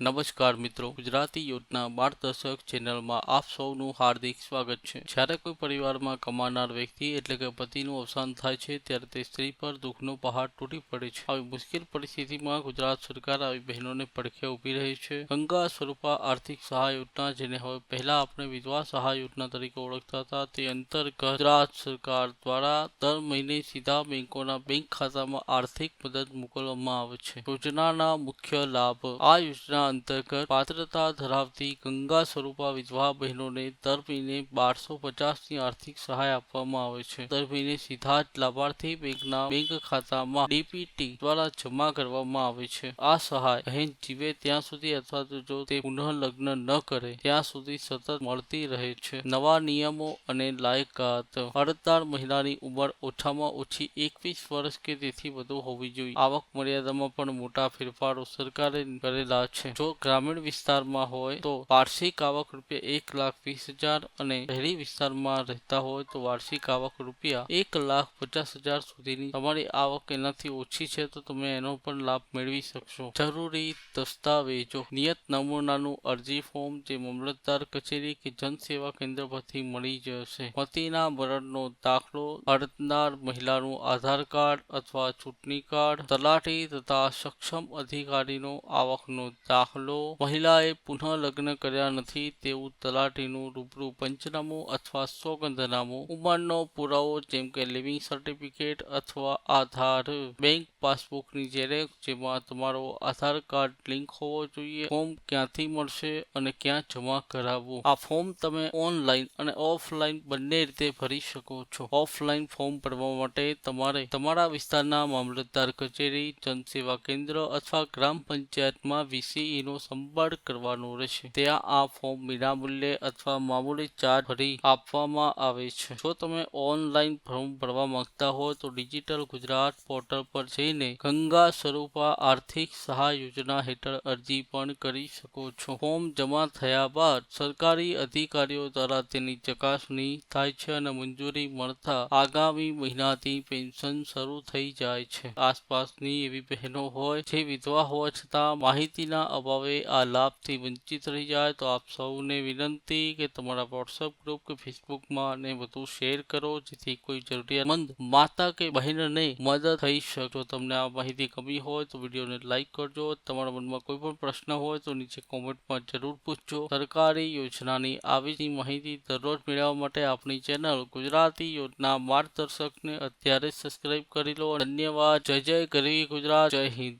નમસ્કાર મિત્રો, ગુજરાતી યોજના માર્ગદર્શક ચેનલમાં આપ સૌનું હાર્દિક સ્વાગત છે। જ્યારે કોઈ પરિવારમાં કમાનાર વ્યક્તિ એટલે કે પતિનું અવસાન થાય છે ત્યારે તે સ્ત્રી પર દુઃખનો પહાડ તૂટી પડે છે। આવી મુશ્કેલ પરિસ્થિતિમાં ગુજરાત સરકાર આવી બહેનોને પડખે ઊભી રહી છે। ગંગા સ્વરૂપા આર્થિક સહાય યોજના, જેને હવે પહેલા આપણે વિધવા સહાય યોજના તરીકે ઓળખતા હતા, તે અંતર્ગત ગુજરાત સરકાર દ્વારા દર મહિને સીધા બેંકોના બેંક ખાતામાં આર્થિક મદદ મોકલવામાં આવે છે। યોજનાના મુખ્ય લાભ। આ યોજના અંતર્ગત પાત્રતા ધરાવતી ગંગા સ્વરૂપા વિધવા બહેનોને દર મહિને 1250ની આર્થિક સહાય આપવામાં આવે છે। દર મહિને સીધા જ લાભાર્થી બેંકના બેંક ખાતામાં ડીપીટી દ્વારા જમા કરવામાં આવે છે। આ સહાય બહેન જીવે ત્યાં સુધી અથવા તો જો તે પુનઃ લગ્ન ન કરે ત્યાં સુધી સતત મળતી રહે છે। નવા નિયમો અને લાયકાત। અરજદાર મહિલાની ઉંમર ઓછામાં ઓછી 21 વર્ષ કે તેથી વધુ હોવી જોઈએ। આવક મર્યાદામાં પણ મોટા ફેરફારો સરકારે કરેલા છે। જો ગ્રામીણ વિસ્તારમાં હોય તો વાર્ષિક આવક ₹1,20,000 અને શહેરી વિસ્તારમાં રહેતા હોય તો વાર્ષિક આવક ₹1,50,000 સુધીની। તમારી આવક એનાથી ઓછી છે તો તમે એનો પણ લાભ મેળવી શકશો। જરૂરી દસ્તાવેજો। નિયત નમૂનાનું અરજી ફોર્મ જે મામલતદાર કચેરી કે જનસેવા કેન્દ્ર પરથી મળી જશે। પતિના મરણનો દાખલો, અરજદાર મહિલાનું આધાર કાર્ડ અથવા ચૂંટણી કાર્ડ, તલાટી તથા સક્ષમ અધિકારીનો આવકનો દાખલો, મહિલાએ પુનઃ લગ્ન કર્યા નથી તેવું તલાટીનું રૂબરૂ પંચનામું અથવા સોગંદનામું, ઉંમરનો પુરાવો જેમ કે લિવિંગ સર્ટિફિકેટ અથવા આધાર, બેંક પાસબુકની ઝેરોક્ષ જેમાં તમારો આધાર કાર્ડ લિંક હોવો જોઈએ। ફોર્મ ક્યાંથી મળશે અને ક્યાં જમા કરાવવું? આ ફોર્મ તમે ઓનલાઈન અને ઓફલાઈન બંને રીતે ભરી શકો છો। ઓફલાઈન ફોર્મ ભરવા માટે તમારે તમારા વિસ્તારના મામલતદાર કચેરી, જનસેવા કેન્દ્ર અથવા ગ્રામ પંચાયતમાં વીસીઈનો સંપર્ક કરવાનો રહેશે। ત્યાં આ ફોર્મ વિનામૂલ્યે અથવા મામૂલી ચાર્જ ભરી આપવામાં આવે છે। જો તમે ઓનલાઈન ફોર્મ ભરવા માંગતા હો તો ડિજિટલ ગુજરાત પોર્ટલ પર જઈને ગંગા સ્વરૂપા આર્થિક સહાય યોજના હેઠળ અરજી પણ કરી શકો છો। ફોર્મ જમા થયા બાદ સરકારી અધિકારીઓ દ્વારા તેની ચકાસણી થાય છે અને મંજૂરી મળતા આગામી મહિનાથી પેન્શન શરૂ થઈ જાય છે। આસપાસની એવી બહેનો હોય જે વિધવા હોવા છતાં માહિતીના અભાવે આ લાભથી વંચિત રહી જાય તો આપ સૌને વિનંતી કે તમારા વોટ્સએપ ગ્રુપ કે ફેસબુકમાં આને વધુ શેર કરો, જેથી કોઈ જરૂરિયાતમંદ માતા કે બહેનને મદદ થઈ શકે। જો તમને આ માહિતી ગમી હોય તો વિડીયોને લાઈક કરજો। તમારા મનમાં કોઈ પણ પ્રશ્ન હોય તો નીચે કોમેન્ટમાં જરૂર પૂછજો। સરકારી યોજનાની આવી જ માહિતી દરરોજ મેળવવા માટે આપણી ચેનલ ગુજરાતી યોજના માર્ગદર્શકને અત્યારે સબસ્ક્રાઇબ કરી લો। ધન્યવાદ। જય જય ગરવી ગુજરાત। જય હિન્દ।